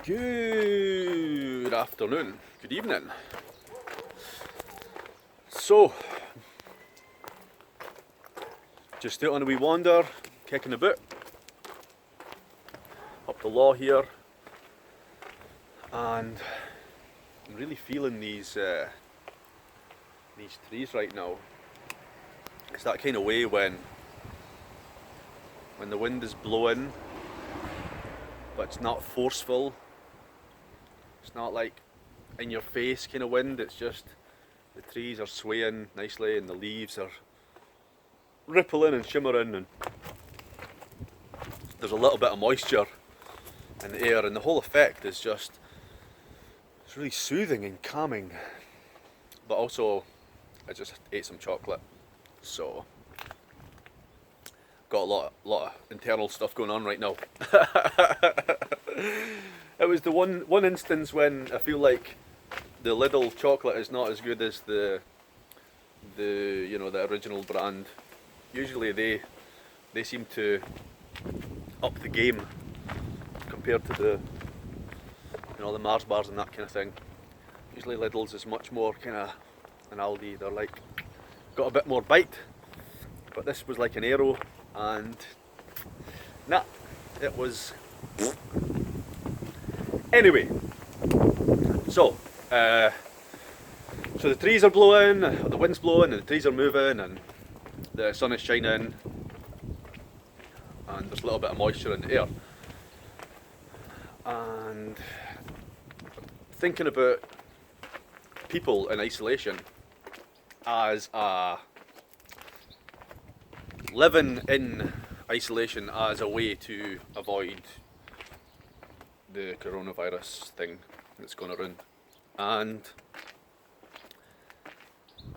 Good afternoon, good evening. So, just out on a wee wander, kicking about, up the law here, and I'm really feeling these trees right now. It's that kind of way when the wind is blowing, but it's not forceful. It's not like in your face kind of wind. It's just the trees are swaying nicely and the leaves are rippling and shimmering, and there's a little bit of moisture in the air, and the whole effect is just, it's really soothing and calming. But also, I just ate some chocolate, so got a lot of internal stuff going on right now. It was the one instance when I feel like the Lidl chocolate is not as good as the original brand. Usually they seem to up the game compared to the Mars bars and that kind of thing. Usually Lidl's is much more kind of an Aldi. They're like got a bit more bite, but this was like an arrow, and nah, it was. Anyway, so the trees are blowing, the wind's blowing, and the trees are moving, and the sun is shining, and there's a little bit of moisture in the air. And thinking about people in isolation as living in isolation as a way to avoid the coronavirus thing that's going around. And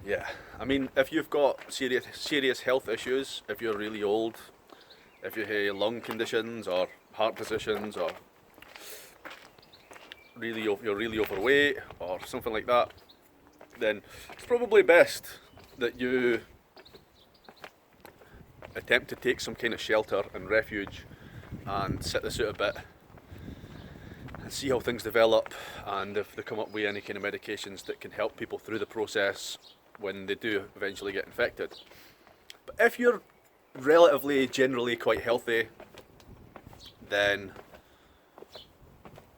yeah, I mean, if you've got serious health issues, if you're really old, if you have lung conditions or heart positions, or you're really overweight or something like that, then it's probably best that you attempt to take some kind of shelter and refuge and sit this out a bit and see how things develop, and if they come up with any kind of medications that can help people through the process when they do eventually get infected. But if you're relatively generally quite healthy, then,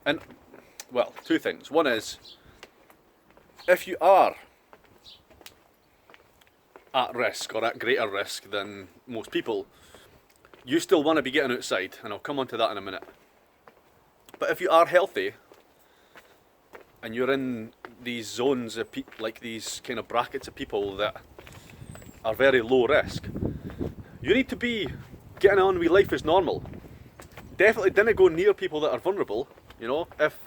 and well, two things. One is, if you are at risk or at greater risk than most people, you still want to be getting outside, and I'll come on to that in a minute. But if you are healthy and you're in these zones of like these kind of brackets of people that are very low risk, you need to be getting on with life as normal. Definitely didn't go near people that are vulnerable. You know, if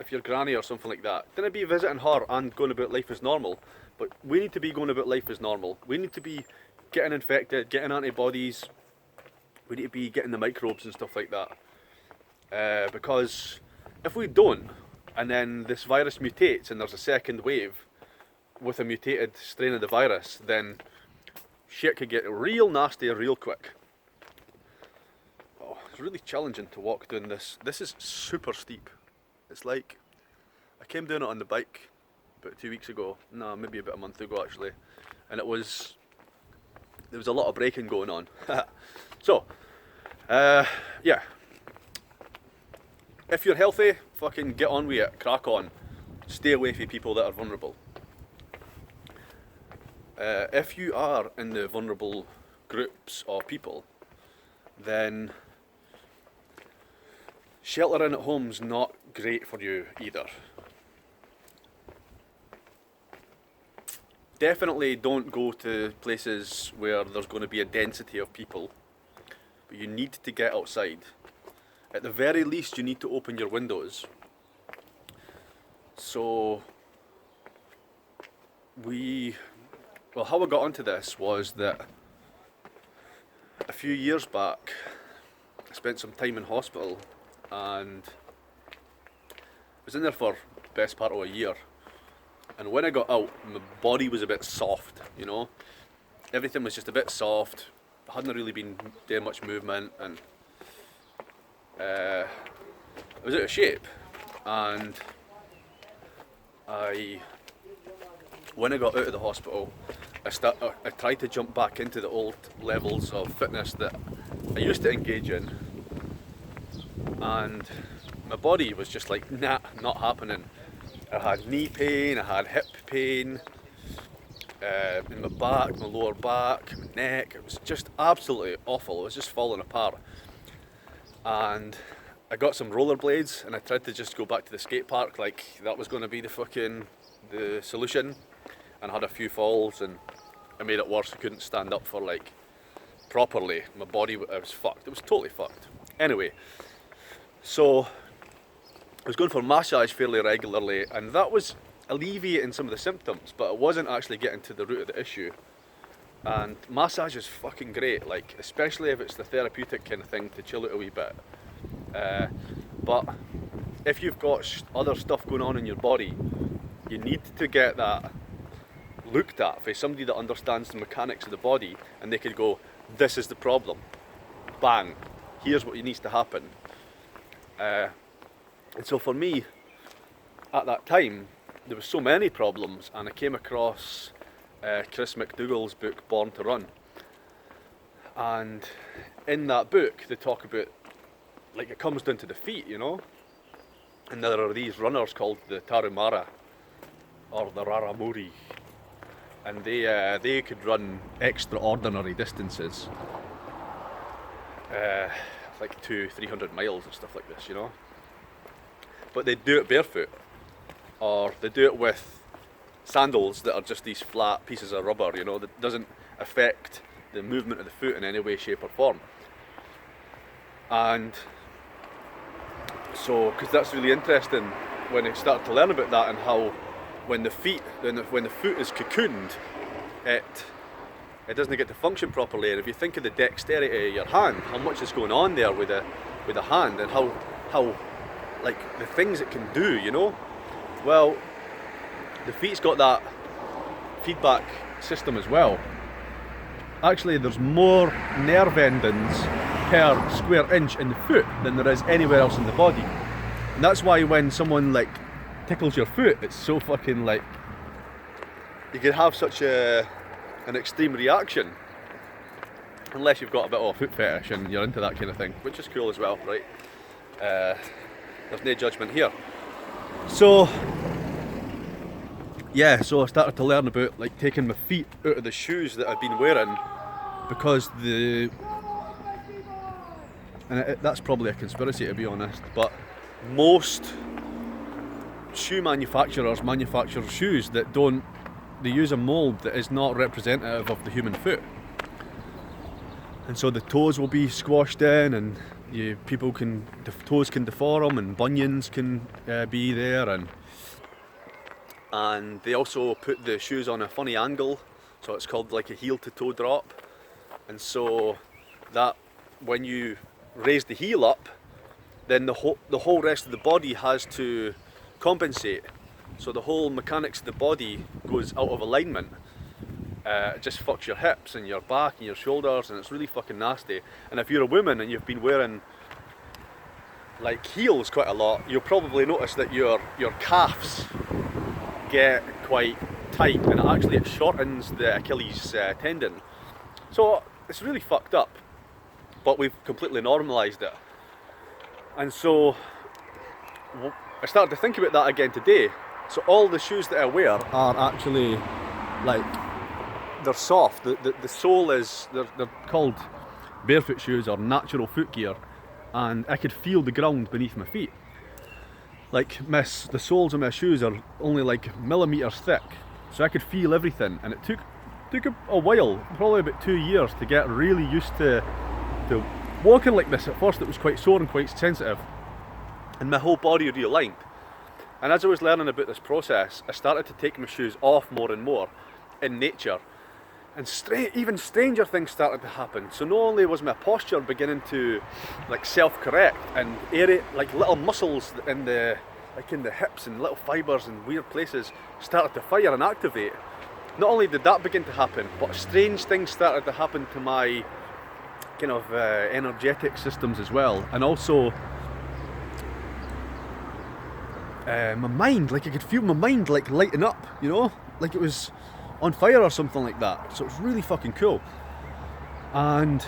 your granny or something like that, didn't be visiting her and going about life as normal. But we need to be going about life as normal. We need to be getting infected, getting antibodies. We need to be getting the microbes and stuff like that. Because if we don't, and then this virus mutates and there's a second wave with a mutated strain of the virus, then shit could get real nasty real quick. Oh, it's really challenging to walk down this. This is super steep. It's like, I came down it on the bike about 2 weeks ago. No, maybe about a month ago actually. And there was a lot of braking going on. So, yeah. If you're healthy, fucking get on with it, crack on. Stay away from people that are vulnerable. If you are in the vulnerable groups of people, then sheltering at home's not great for you either. Definitely don't go to places where there's going to be a density of people, but you need to get outside. At the very least, you need to open your windows. So, how I got onto this was that a few years back, I spent some time in hospital, and I was in there for the best part of a year. And when I got out, my body was a bit soft, you know. Everything was just a bit soft. I hadn't really been doing much movement, and I was out of shape, and when I got out of the hospital, I tried to jump back into the old levels of fitness that I used to engage in, and my body was just like, nah, not happening. I had knee pain, I had hip pain, in my back, my lower back, my neck. It was just absolutely awful. It was just falling apart. And I got some rollerblades, and I tried to just go back to the skate park like that was going to be the solution. And I had a few falls, and I made it worse. I couldn't stand up for like properly. My body, I was fucked. It was totally fucked. Anyway, so I was going for massage fairly regularly, and that was alleviating some of the symptoms, but it wasn't actually getting to the root of the issue. And massage is fucking great, like especially if it's the therapeutic kind of thing to chill out a wee bit. But if you've got other stuff going on in your body, you need to get that looked at by somebody that understands the mechanics of the body, and they could go, this is the problem, bang, here's what needs to happen. And so for me, at that time, there was so many problems, and I came across Chris McDougall's book, Born to Run. And in that book, they talk about, like, it comes down to the feet, you know? And there are these runners called the Tarahumara, or the Raramuri. And they could run extraordinary distances, like 200-300 miles and stuff like this, you know? But they do it barefoot, or they do it with sandals that are just these flat pieces of rubber, you know, that doesn't affect the movement of the foot in any way, shape or form. And so, because that's really interesting when I started to learn about that, and how when the foot is cocooned, it doesn't get to function properly. And if you think of the dexterity of your hand, how much is going on there with the hand, and how like the things it can do, you know? Well, the feet's got that feedback system as well. Actually, there's more nerve endings per square inch in the foot than there is anywhere else in the body. And that's why when someone like tickles your foot, it's so fucking like, you can have such an extreme reaction, unless you've got a bit of a foot fetish and you're into that kind of thing, which is cool as well, right? There's no judgment here. So yeah, so I started to learn about like taking my feet out of the shoes that I've been wearing, because that's probably a conspiracy, to be honest, but most shoe manufacturers manufacture shoes that they use a mould that is not representative of the human foot. And so the toes will be squashed in, and the toes can deform, and bunions can be there, and they also put the shoes on a funny angle, so it's called like a heel to toe drop. And so that when you raise the heel up, then the whole rest of the body has to compensate. So the whole mechanics of the body goes out of alignment. It just fucks your hips and your back and your shoulders, and it's really fucking nasty. And if you're a woman and you've been wearing like heels quite a lot, you'll probably notice that your calves get quite tight, and it shortens the Achilles tendon. So it's really fucked up, but we've completely normalised it. And so I started to think about that again today. So all the shoes that I wear are actually like, they're soft. The sole is, they're called barefoot shoes or natural foot gear, and I could feel the ground beneath my feet. Like the soles of my shoes are only like millimeters thick, so I could feel everything, and it took a while, probably about 2 years, to get really used to walking like this. At first it was quite sore and quite sensitive, and my whole body realigned. And as I was learning about this process, I started to take my shoes off more and more in nature, and even stranger things started to happen. So not only was my posture beginning to like self-correct, and like little muscles in the hips and little fibres and weird places started to fire and activate. Not only did that begin to happen, but strange things started to happen to my kind of energetic systems as well, and also my mind, like I could feel my mind like lighting up, you know, like it was on fire or something like that. So it was really fucking cool. And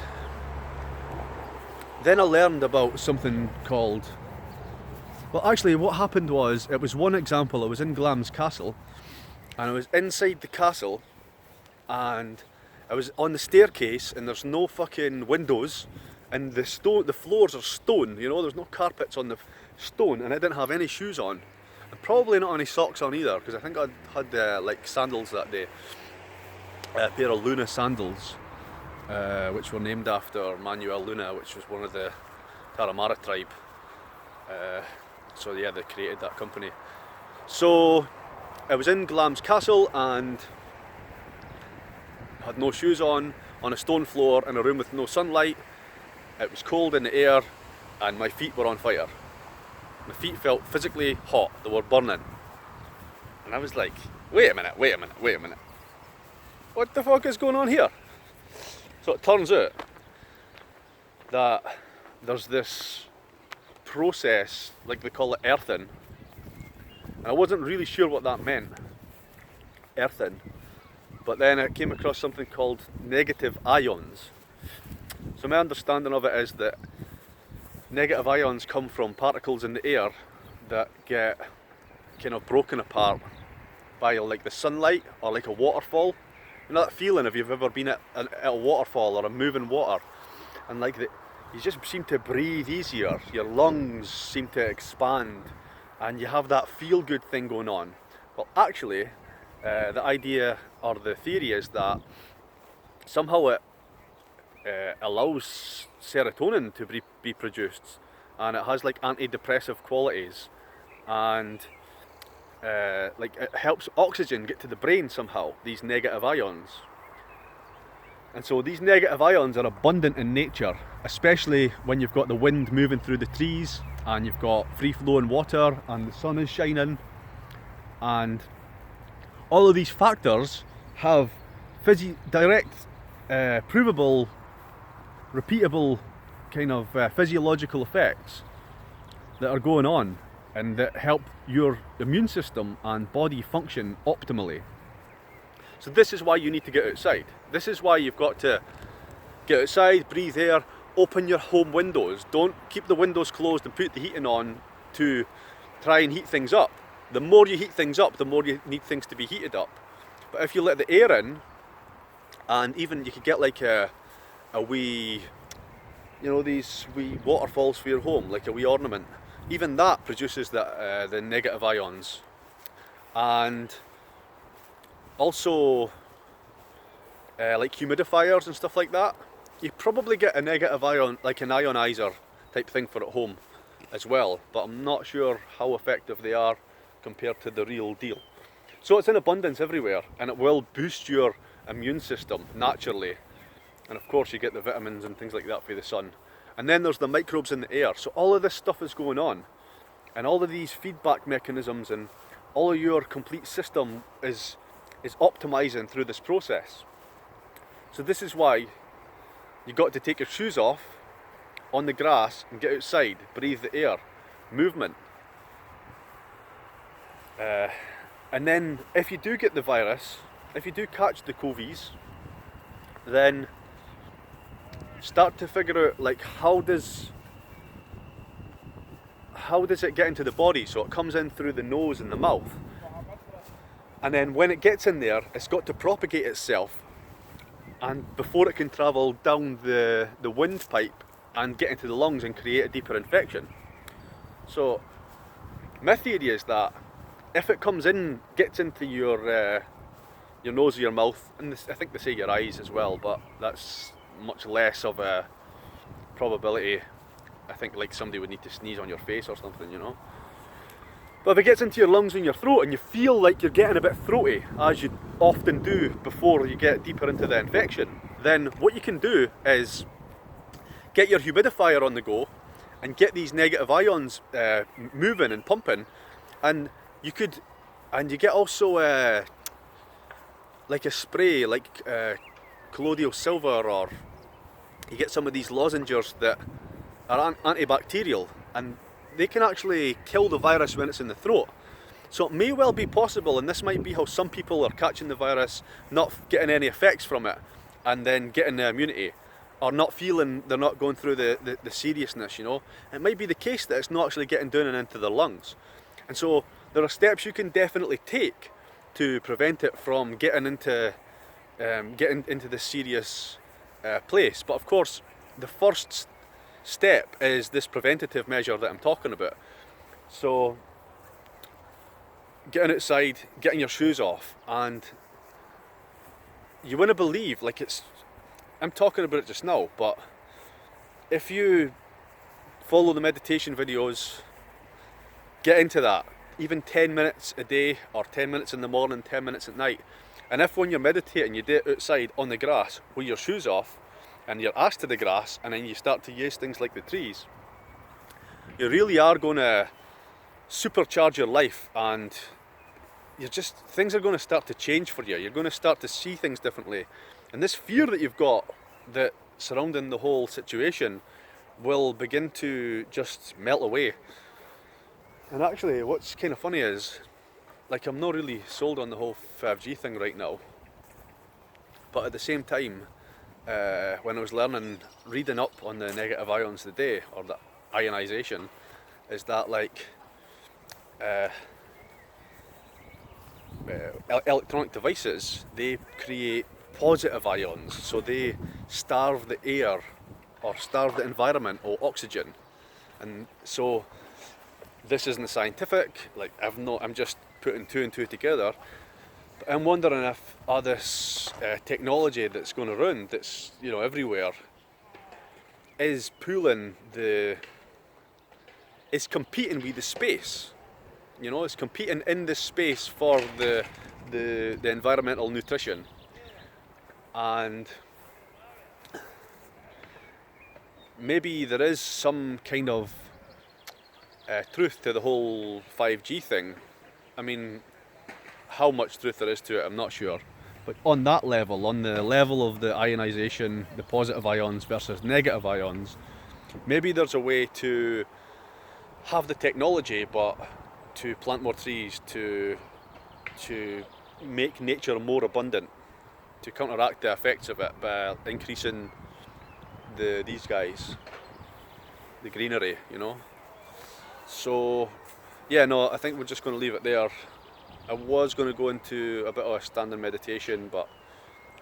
then I learned about something called, well actually what happened was, it was one example, I was in Glamis Castle and I was inside the castle and I was on the staircase and there's no fucking windows and the floors are stone, you know, there's no carpets on the stone, and I didn't have any shoes on and probably not any socks on either, because I think I had like sandals that day, a pair of Luna sandals, which were named after Manuel Luna, which was one of the Tarahumara tribe. So yeah, they created that company. So I was in Glamis Castle and had no shoes on a stone floor in a room with no sunlight. It was cold in the air and my feet were on fire. My feet felt physically hot, they were burning. And I was like, wait a minute. What the fuck is going on here? So it turns out that there's this process, like they call it earthing. And I wasn't really sure what that meant, earthing. But then I came across something called negative ions. So my understanding of it is that negative ions come from particles in the air that get kind of broken apart by like the sunlight or like a waterfall. You know that feeling if you've ever been at a waterfall or a moving water, and like you just seem to breathe easier, your lungs seem to expand, and you have that feel-good thing going on. Well, actually, the idea or the theory is that somehow it allows serotonin to be produced, and it has like antidepressive qualities, and like it helps oxygen get to the brain somehow, these negative ions. And so these negative ions are abundant in nature, especially when you've got the wind moving through the trees and you've got free flowing water and the sun is shining, and all of these factors have direct, provable, repeatable kind of physiological effects that are going on and that help your immune system and body function optimally. So this is why you need to get outside. This is why you've got to get outside, breathe air, open your home windows. Don't keep the windows closed and put the heating on to try and heat things up. The more you heat things up, the more you need things to be heated up. But if you let the air in, and even you could get like a wee, you know, these wee waterfalls for your home, like a wee ornament, even that produces the negative ions. And also like humidifiers and stuff like that, you probably get a negative ion, like an ionizer type thing for at home as well, but I'm not sure how effective they are compared to the real deal. So it's in abundance everywhere, and it will boost your immune system naturally, and of course you get the vitamins and things like that for the sun. And then there's the microbes in the air. So all of this stuff is going on, and all of these feedback mechanisms and all of your complete system is optimizing through this process. So this is why you got to take your shoes off on the grass and get outside, breathe the air, movement. And then if you do get the virus, if you do catch the COVIDs, then start to figure out like how does it get into the body. So it comes in through the nose and the mouth, and then when it gets in there, it's got to propagate itself, and before it can travel down the windpipe and get into the lungs and create a deeper infection. So my theory is that if it comes in, gets into your nose or your mouth, and I think they say your eyes as well, but that's much less of a probability. I think like somebody would need to sneeze on your face or something, you know. But if it gets into your lungs and your throat and you feel like you're getting a bit throaty, as you often do before you get deeper into the infection, then what you can do is get your humidifier on the go and get these negative ions moving and pumping, and you get also like a spray like colloidal silver or you get some of these lozenges that are antibacterial, and they can actually kill the virus when it's in the throat. So it may well be possible, and this might be how some people are catching the virus, not getting any effects from it, and then getting the immunity, or not feeling, they're not going through the seriousness, you know. It might be the case that it's not actually getting down and into their lungs. And so there are steps you can definitely take to prevent it from getting into this serious place. But of course, the first step is this preventative measure that I'm talking about. So getting outside, getting your shoes off, and you wouldn't believe, like, I'm talking about it just now, but if you follow the meditation videos, get into that, even 10 minutes a day, or 10 minutes in the morning, 10 minutes at night. And if when you're meditating you do it outside on the grass with your shoes off and your ass to the grass, and then you start to use things like the trees, you really are going to supercharge your life, and things are going to start to change for you. You're going to start to see things differently, and this fear that you've got that surrounding the whole situation will begin to just melt away. And actually, what's kind of funny is, like, I'm not really sold on the whole 5G thing right now, but at the same time, when I was reading up on the negative ions today, or the ionization, is that, like, electronic devices, they create positive ions, so they starve the air or starve the environment of oxygen. And so this isn't scientific, like, I'm just putting two and two together, but I'm wondering if this technology that's going around, that's, you know, everywhere, is competing with the space. You know, it's competing in this space for the environmental nutrition. And maybe there is some kind of truth to the whole 5G thing. I mean, how much truth there is to it, I'm not sure. But on that level, on the level of the ionization, the positive ions versus negative ions, maybe there's a way to have the technology, but to plant more trees, to make nature more abundant, to counteract the effects of it by increasing these guys, the greenery, you know. So yeah, no, I think we're just going to leave it there. I was going to go into a bit of a standing meditation, but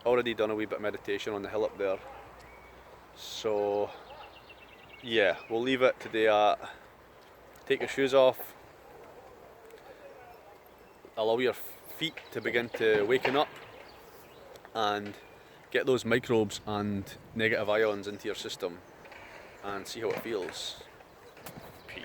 already done a wee bit of meditation on the hill up there. So yeah, we'll leave it today at take your shoes off, allow your feet to begin to waken up, and get those microbes and negative ions into your system, and see how it feels. Peace.